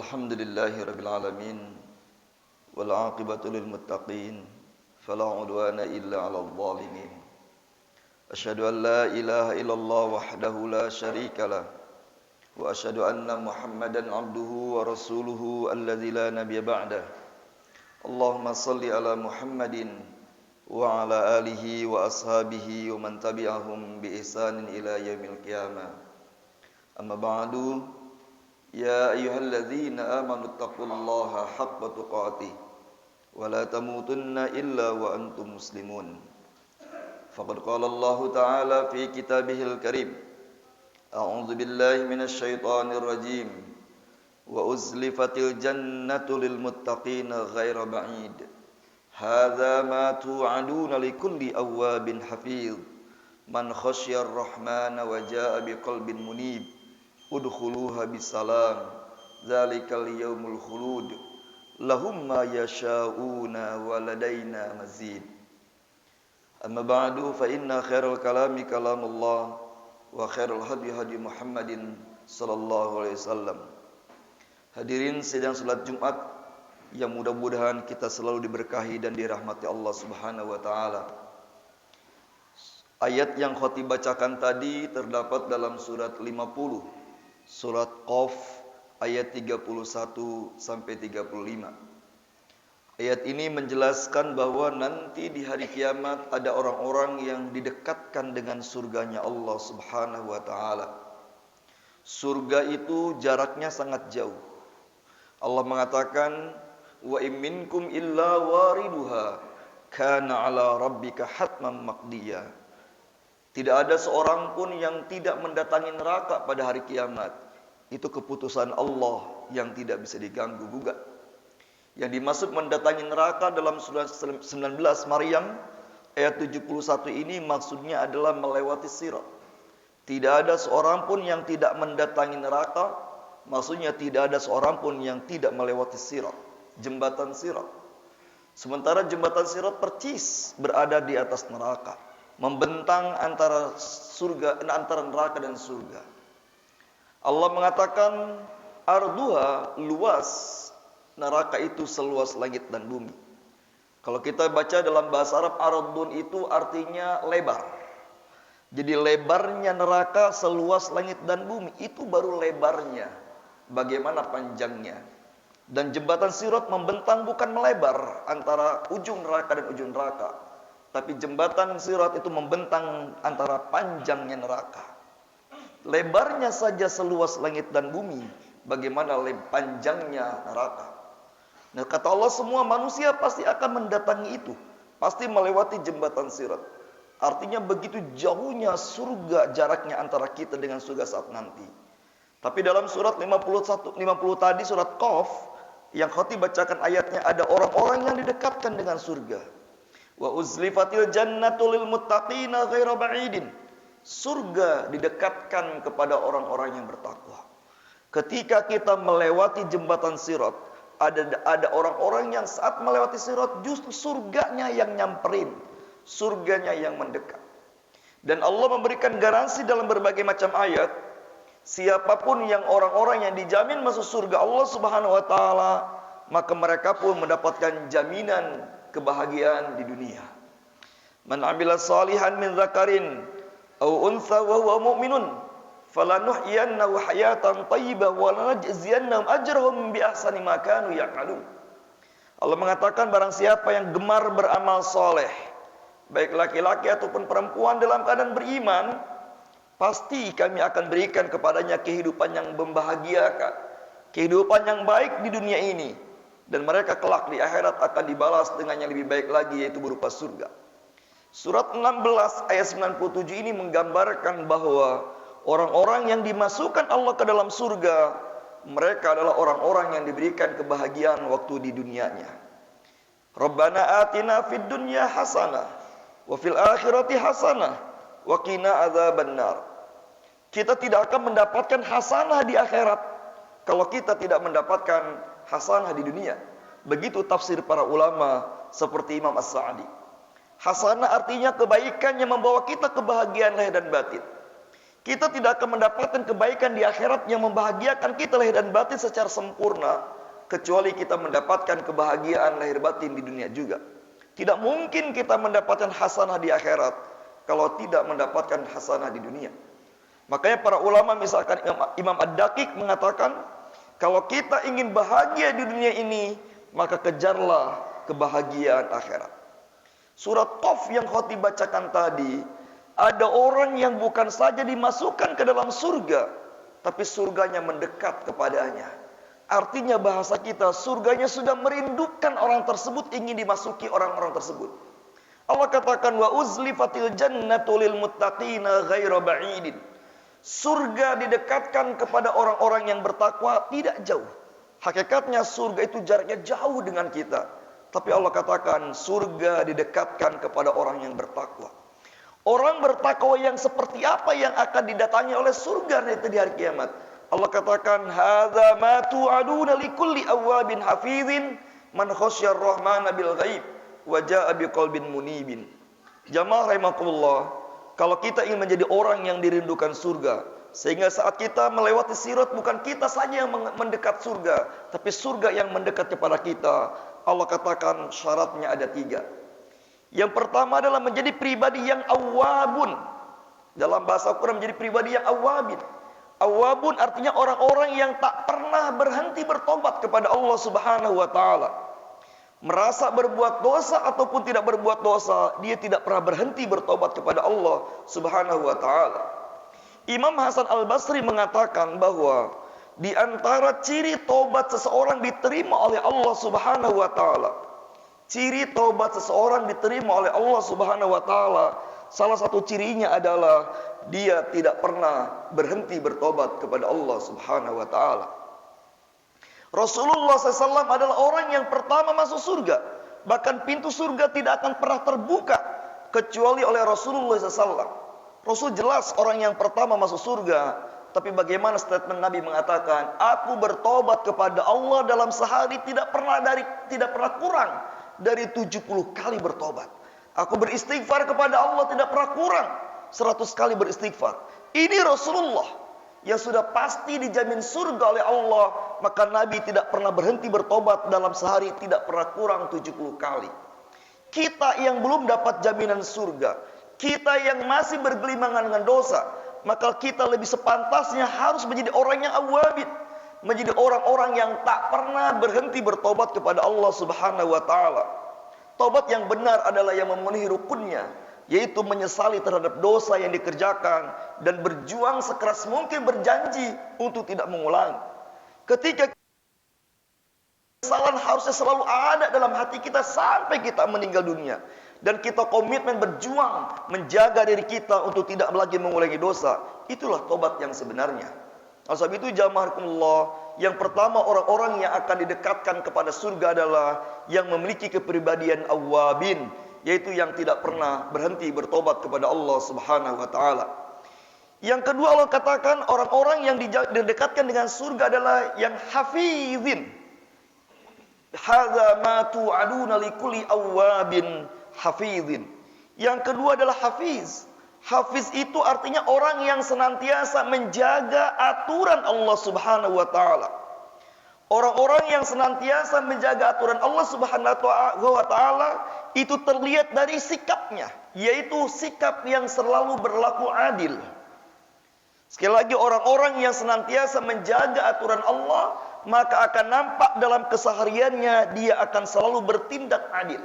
Alhamdulillahi rabbil alamin wal aqibatu lil muttaqin fala udwana illa 'alal zalimin. Asyhadu an la ilaha illallah wahdahu la syarikalah wa asyhadu anna Muhammadan 'abduhu wa rasuluhu alladzi la nabiyya ba'dah. Allahumma shalli ala Muhammadin wa ala alihi wa ashabihi wa man tabi'ahum bi ihsanin ila yaumil qiyamah. Amma ba'du. Ya ayyuhalladzina amanu taqullaha haqqa tuqatih wa la tamutunna illa wa antum muslimun. Faqad qala Allah ta'ala fi kitabihil karim. A'udzu billahi minasy syaithanir rajim. Wa uzlifatil jannatu lil muttaqina ghaira ba'id. Hadza ma tu'aduna likulli awwabin hafiz. Man khasyar rahmana wa jaa'a biqalbin munib. Udkhuluha bisalam dzalikal yaumul khulud lahum ma yasha'una wa ladaina mazid. Amma ba'du fa inna khairal kalami kalamullah wa khairal hadi hadi Muhammadin sallallahu alaihi wasallam. Hadirin sidang salat Jumat yang mudah-mudahan kita selalu diberkahi dan dirahmati Allah Subhanahu wa taala. Ayat yang khotib bacakan tadi terdapat dalam surat 50, surat Qaf ayat 31 sampai 35. Ayat ini menjelaskan bahwa nanti di hari kiamat ada orang-orang yang didekatkan dengan surganya Allah Subhanahu wa taala. Surga itu jaraknya sangat jauh. Allah mengatakan, "Wa in minkum illa wariduha kana 'ala rabbika hatman maqdiya." Tidak ada seorang pun yang tidak mendatangi neraka pada hari kiamat. Itu keputusan Allah yang tidak bisa diganggu gugat. Yang dimaksud mendatangi neraka dalam surat 19 Maryam ayat 71 ini maksudnya adalah melewati sirat. Tidak ada seorang pun yang tidak mendatangi neraka. Maksudnya tidak ada seorang pun yang tidak melewati sirat, jembatan sirat. Sementara jembatan sirat percis berada di atas neraka, membentang antara neraka dan surga. Allah mengatakan arduha, luas neraka itu seluas langit dan bumi. Kalau kita baca dalam bahasa Arab, ardun itu artinya lebar. Jadi lebarnya neraka seluas langit dan bumi, itu baru lebarnya. Bagaimana panjangnya? Dan jembatan sirat membentang bukan melebar antara ujung neraka dan ujung neraka, tapi jembatan sirat itu membentang antara panjangnya neraka. Lebarnya saja seluas langit dan bumi, bagaimana panjangnya neraka. Nah, kata Allah, semua manusia pasti akan mendatangi itu, pasti melewati jembatan sirat. Artinya begitu jauhnya surga jaraknya antara kita dengan surga saat nanti. Tapi dalam surat 50 tadi, surat Qaf, yang khotib bacakan ayatnya, ada orang-orang yang didekatkan dengan surga. Wa uzlifatil jannatu lil muttaqina ghaira ba'idin. Surga didekatkan kepada orang-orang yang bertakwa. Ketika kita melewati jembatan sirat, ada orang-orang yang saat melewati sirat justru surganya yang nyamperin, surganya yang mendekat. Dan Allah memberikan garansi dalam berbagai macam ayat, siapapun yang orang-orang yang dijamin masuk surga Allah Subhanahu wa taala, maka mereka pun mendapatkan jaminan kebahagiaan di dunia. Man 'amila shalihan min dzakarin aw untha wa huwa mu'minun falanuhyiyannahu hayatan thayyibah wa lanajziyannahum ajrahum bi ahsani ma kanu ya'malun. Allah mengatakan, barang siapa yang gemar beramal soleh, baik laki-laki ataupun perempuan dalam keadaan beriman, pasti kami akan berikan kepadanya kehidupan yang membahagiakan, kehidupan yang baik di dunia ini, dan mereka kelak di akhirat akan dibalas dengan yang lebih baik lagi, yaitu berupa surga. Surat 16 ayat 97 ini menggambarkan bahwa orang-orang yang dimasukkan Allah ke dalam surga, mereka adalah orang-orang yang diberikan kebahagiaan waktu di dunianya. Rabbana atina fid dunya hasanah wa fil akhirati hasanah wa qina adzabannar. Kita tidak akan mendapatkan hasanah di akhirat kalau kita tidak mendapatkan hasanah di dunia. Begitu tafsir para ulama seperti Imam As-Sa'di. Hasanah artinya kebaikan yang membawa kita kebahagiaan lahir dan batin. Kita tidak akan mendapatkan kebaikan di akhirat yang membahagiakan kita lahir dan batin secara sempurna, kecuali kita mendapatkan kebahagiaan lahir batin di dunia juga. Tidak mungkin kita mendapatkan hasanah di akhirat kalau tidak mendapatkan hasanah di dunia. Makanya para ulama, misalkan Imam Ad-Daqiq mengatakan, kalau kita ingin bahagia di dunia ini, maka kejarlah kebahagiaan akhirat. Surat Qaf yang khotib bacakan tadi, ada orang yang bukan saja dimasukkan ke dalam surga, tapi surganya mendekat kepadanya. Artinya bahasa kita, surganya sudah merindukan orang tersebut, ingin dimasuki orang-orang tersebut. Allah katakan, wa uzlifatil jannatu lil muttaqina ghaira ba'idin. Surga didekatkan kepada orang-orang yang bertakwa, tidak jauh. Hakikatnya surga itu jaraknya jauh dengan kita. Tapi Allah katakan surga didekatkan kepada orang yang bertakwa. Orang bertakwa yang seperti apa yang akan didatangi oleh surga nanti di hari kiamat? Allah katakan, hadza ma tu'aduna likulli awwabin hafizin man khasyar rahmana bil ghaib wa jaa biqalbin munibin. Jamaah rahimakumullah, kalau kita ingin menjadi orang yang dirindukan surga, sehingga saat kita melewati sirat, bukan kita saja yang mendekat surga, tapi surga yang mendekat kepada kita. Allah katakan syaratnya ada 3. Yang pertama adalah menjadi pribadi yang awwabun. Dalam bahasa Al-Quran, menjadi pribadi yang awwabin. Awwabun artinya orang-orang yang tak pernah berhenti bertobat kepada Allah Subhanahu wa taala. Merasa berbuat dosa ataupun tidak berbuat dosa, dia tidak pernah berhenti bertobat kepada Allah Subhanahu wa taala. Imam Hasan Al-Basri mengatakan bahwa di antara ciri tobat seseorang diterima oleh Allah Subhanahu wa taala, ciri tobat seseorang diterima oleh Allah Subhanahu wa taala, salah satu cirinya adalah dia tidak pernah berhenti bertobat kepada Allah Subhanahu wa taala. Rasulullah SAW adalah orang yang pertama masuk surga. Bahkan pintu surga tidak akan pernah terbuka kecuali oleh Rasulullah SAW. Rasul jelas orang yang pertama masuk surga. Tapi bagaimana statement Nabi mengatakan, aku bertobat kepada Allah dalam sehari tidak pernah kurang dari 70 kali bertobat. Aku beristighfar kepada Allah tidak pernah kurang 100 kali beristighfar. Ini Rasulullah yang sudah pasti dijamin surga oleh Allah, maka Nabi tidak pernah berhenti bertobat dalam sehari tidak pernah kurang 70 kali. Kita yang belum dapat jaminan surga, kita yang masih bergelimangan dengan dosa, maka kita lebih sepantasnya harus menjadi orang yang awwabin, menjadi orang-orang yang tak pernah berhenti bertobat kepada Allah Subhanahu wa taala. Tobat yang benar adalah yang memenuhi rukunnya, yaitu menyesali terhadap dosa yang dikerjakan dan berjuang sekeras mungkin berjanji untuk tidak mengulangi. Ketika kesalahan harusnya selalu ada dalam hati kita sampai kita meninggal dunia, dan kita komitmen berjuang menjaga diri kita untuk tidak lagi mengulangi dosa. Itulah tobat yang sebenarnya. Oleh sebab itu jamaahkumullah, yang pertama orang-orang yang akan didekatkan kepada surga adalah yang memiliki kepribadian awwabin, yaitu yang tidak pernah berhenti bertobat kepada Allah Subhanahu wa taala. Yang kedua Allah katakan orang-orang yang didekatkan dengan surga adalah yang hafizin. Hadza ma tu'aduna likulli awwabin hafizin. Yang kedua adalah hafiz. Hafiz itu artinya orang yang senantiasa menjaga aturan Allah Subhanahu wa taala. Orang-orang yang senantiasa menjaga aturan Allah Subhanahu wa taala itu terlihat dari sikapnya, yaitu sikap yang selalu berlaku adil. Sekali lagi, orang-orang yang senantiasa menjaga aturan Allah, maka akan nampak dalam kesehariannya dia akan selalu bertindak adil.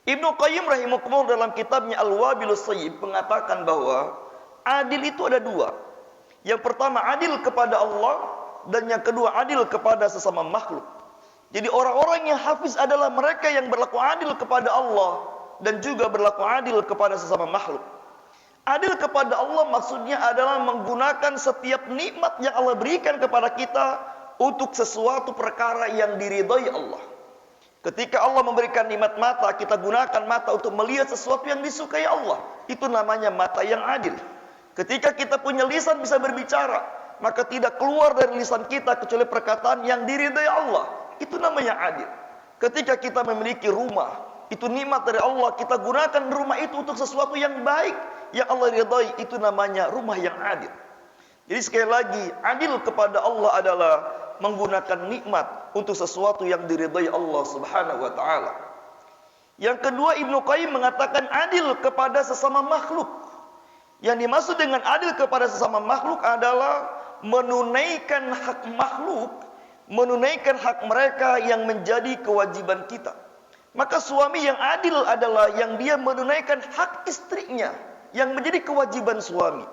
Ibnu Qayyim rahimahullah dalam kitabnya Al-Wabilus Sayyib mengatakan bahwa adil itu ada 2. Yang pertama adil kepada Allah, dan yang kedua adil kepada sesama makhluk. Jadi orang-orang yang hafiz adalah mereka yang berlaku adil kepada Allah dan juga berlaku adil kepada sesama makhluk. Adil kepada Allah maksudnya adalah menggunakan setiap nikmat yang Allah berikan kepada kita untuk sesuatu perkara yang diridhai Allah. Ketika Allah memberikan nikmat mata, kita gunakan mata untuk melihat sesuatu yang disukai Allah. Itu namanya mata yang adil. Ketika kita punya lisan bisa berbicara, maka tidak keluar dari lisan kita kecuali perkataan yang diridhai Allah. Itu namanya adil. Ketika kita memiliki rumah, itu nikmat dari Allah, kita gunakan rumah itu untuk sesuatu yang baik, yang Allah ridhai, itu namanya rumah yang adil. Jadi sekali lagi, adil kepada Allah adalah menggunakan nikmat untuk sesuatu yang diridhai Allah Subhanahu wa taala. Yang kedua, Ibnu Qayyim mengatakan adil kepada sesama makhluk. Yang dimaksud dengan adil kepada sesama makhluk adalah menunaikan hak makhluk, menunaikan hak mereka yang menjadi kewajiban kita. Maka suami yang adil adalah yang dia menunaikan hak istrinya yang menjadi kewajiban suami.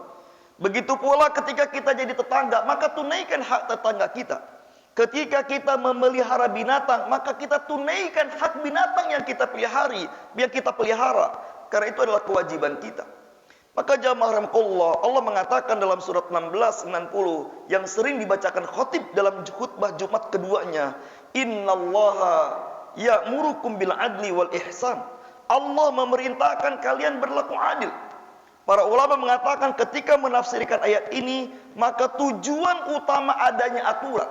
Begitu pula ketika kita jadi tetangga, maka tunaikan hak tetangga kita. Ketika kita memelihara binatang, maka kita tunaikan hak binatang yang kita pelihara. Karena itu adalah kewajiban kita. Maka jamaah rahimakumullah, Allah mengatakan dalam surat 16:90 yang sering dibacakan khatib dalam khutbah Jumat keduanya, innallaha ya'murukum bil adli wal ihsan. Allah memerintahkan kalian berlaku adil. Para ulama mengatakan ketika menafsirkan ayat ini, maka tujuan utama adanya aturan,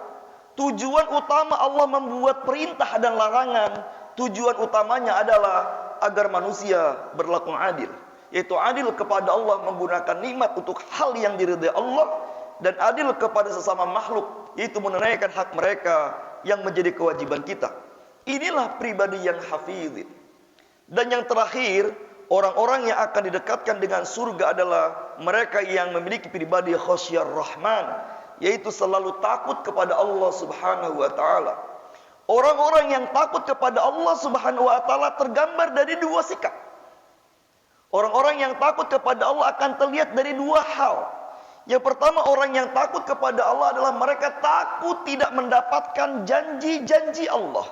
tujuan utama Allah membuat perintah dan larangan, tujuan utamanya adalah agar manusia berlaku adil. Yaitu adil kepada Allah menggunakan nikmat untuk hal yang diridhai Allah, dan adil kepada sesama makhluk, yaitu menunaikan hak mereka yang menjadi kewajiban kita. Inilah pribadi yang hafidh. Dan yang terakhir, orang-orang yang akan didekatkan dengan surga adalah mereka yang memiliki pribadi khasyar rahman, yaitu selalu takut kepada Allah Subhanahu wa taala. Orang-orang yang takut kepada Allah Subhanahu wa taala tergambar dari dua sikap. Orang-orang yang takut kepada Allah akan terlihat dari dua hal. Yang pertama, orang yang takut kepada Allah adalah mereka takut tidak mendapatkan janji-janji Allah.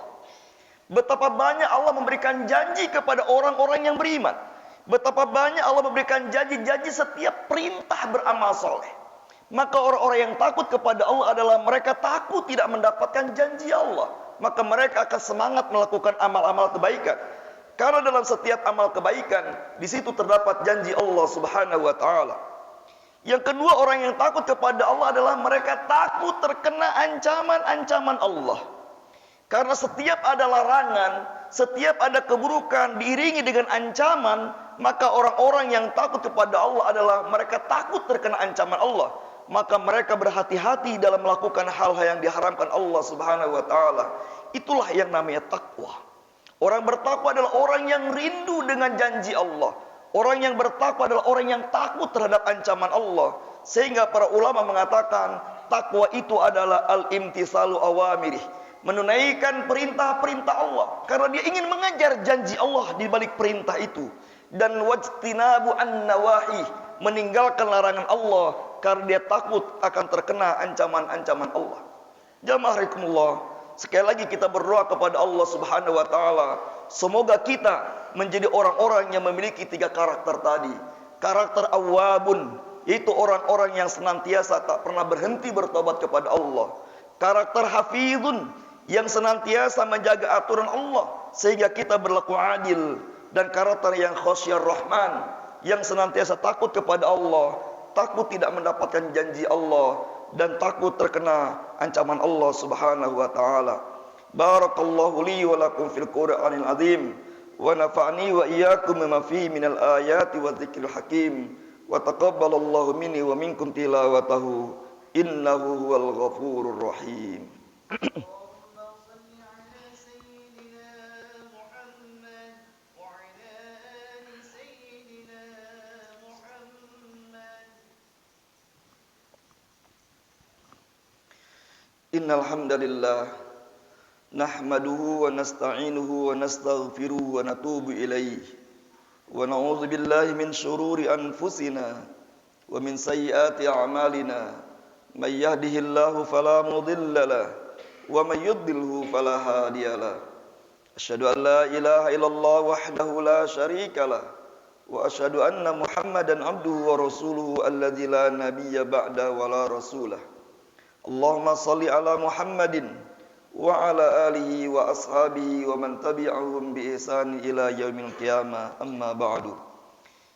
Betapa banyak Allah memberikan janji kepada orang-orang yang beriman. Betapa banyak Allah memberikan janji-janji setiap perintah beramal soleh. Maka orang-orang yang takut kepada Allah adalah mereka takut tidak mendapatkan janji Allah. Maka mereka akan semangat melakukan amal-amal kebaikan. Karena dalam setiap amal kebaikan, di situ terdapat janji Allah Subhanahu wa taala. Yang kedua, orang yang takut kepada Allah adalah mereka takut terkena ancaman-ancaman Allah. Karena setiap ada larangan, setiap ada keburukan diiringi dengan ancaman, maka orang-orang yang takut kepada Allah adalah mereka takut terkena ancaman Allah. Maka mereka berhati-hati dalam melakukan hal-hal yang diharamkan Allah Subhanahu wa taala. Itulah yang namanya takwa. Orang bertakwa adalah orang yang rindu dengan janji Allah. Orang yang bertakwa adalah orang yang takut terhadap ancaman Allah. Sehingga para ulama mengatakan takwa itu adalah al-imtisalu awamirih, menunaikan perintah-perintah Allah karena dia ingin mengejar janji Allah di balik perintah itu, dan wajtinabu an-nawahi, meninggalkan larangan Allah karena dia takut akan terkena ancaman-ancaman Allah. Jamaah rahimakumullah, sekali lagi kita berdoa kepada Allah Subhanahu wa taala, semoga kita menjadi orang-orang yang memiliki tiga karakter tadi. Karakter awwabun, yaitu orang-orang yang senantiasa tak pernah berhenti bertobat kepada Allah. Karakter hafizun, yang senantiasa menjaga aturan Allah sehingga kita berlaku adil. Dan karakter yang khasyar rahman, yang senantiasa takut kepada Allah, takut tidak mendapatkan janji Allah, dan takut terkena ancaman Allah Subhanahu wa taala. Barakallahu li wa lakum fil Qur'anil azim, wa nafa'ni wa iyyakum bima fihi minal ayati wa dzikril hakim, wa taqabbalallahu minni wa minkum tilawatahu, innahu huwal ghafurur rahim. Innal hamdalillah nahmaduhu wa nasta'inuhu wa nastaghfiruhu wa natubu ilaihi wa na'udzu billahi min shururi anfusina wa min sayyiati a'malina, may yahdihillahu fala mudilla lahu wa may yudlilhu fala hadiya lahu. Asyhadu an la ilaha illallah wahdahu la syarika lahu wa asyhadu anna Muhammadan abduhu wa rasuluhu alladzi la nabiyya ba'da wa la rasulah. Allahumma salli ala Muhammadin wa ala alihi wa ashabihi wa man tabi'ahum bi ihsan ila yaumil qiyamah, amma ba'du.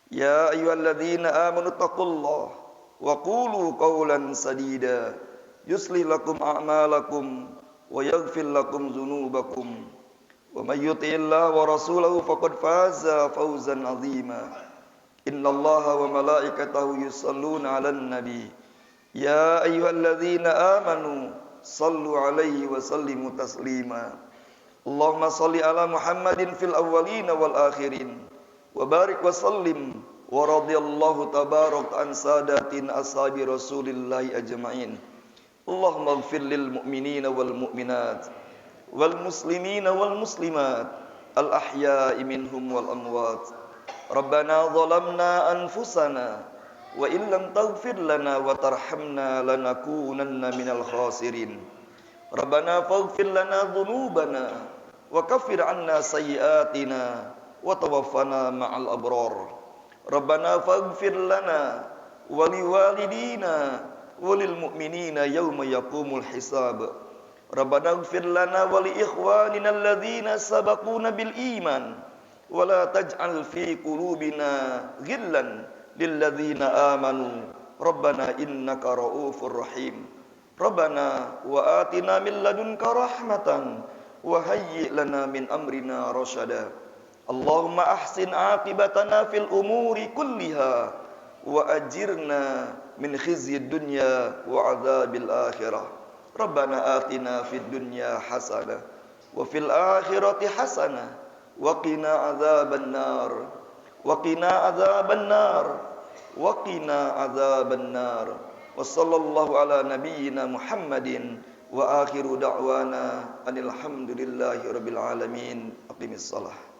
Ya ayyuhalladzina amanu taqullaha wa qulu qawlan sadida yuslih lakum a'malakum wa yaghfir lakum dzunubakum wa may yuti'illah wa rasulahu faqad faza fawzan 'azima. Innallaha wa malaikatahu yusalluna 'alan nabi. Ya ayyuhalladzina amanu sallu 'alaihi wa sallimu taslima. Allahumma salli ala Muhammadin fil awwalin wal akhirin wa barik wa sallim wa radiyallahu tabarak an sadatin ashabi Rasulillahi ajma'in. Allahumma ighfir lil mu'minina wal mu'minat wal muslimina wal muslimat al ahya'i minhum wal amwat. Rabbana zalamna anfusana wa illam taghfir lana wa tarhamna lanakunanna minal khasirin. Rabbana faghfir lana dhunubana wa kaffir 'anna sayyi'atina wa tawaffana ma'al abrar. Rabbana faghfir lana wa liwalidina wa lil mu'minina yawma yaqumul hisab. Rabbana ighfir lana wa li ikhwanina alladhina sabaquna bil iman wa la taj'al fi qulubina ghillan lilladzina amanu rabbana innaka ra'ufur rahim. Rabbana wa atina min ladunka rahmatan wa hayyi' lana min amrina rasyada. Allahumma ahsin aqibatana fil umuri kulliha wa ajirna min khizyid dunya wa adzabil akhirah. Rabbana atina fid dunya hasanah wa fil akhirati hasanah wa qina adzaban nar. وقنا عذاب النار وقنا عذاب النار وصلى الله على نبينا محمد وآخر دعوانا أن الحمد لله رب العالمين. أقم الصلاة.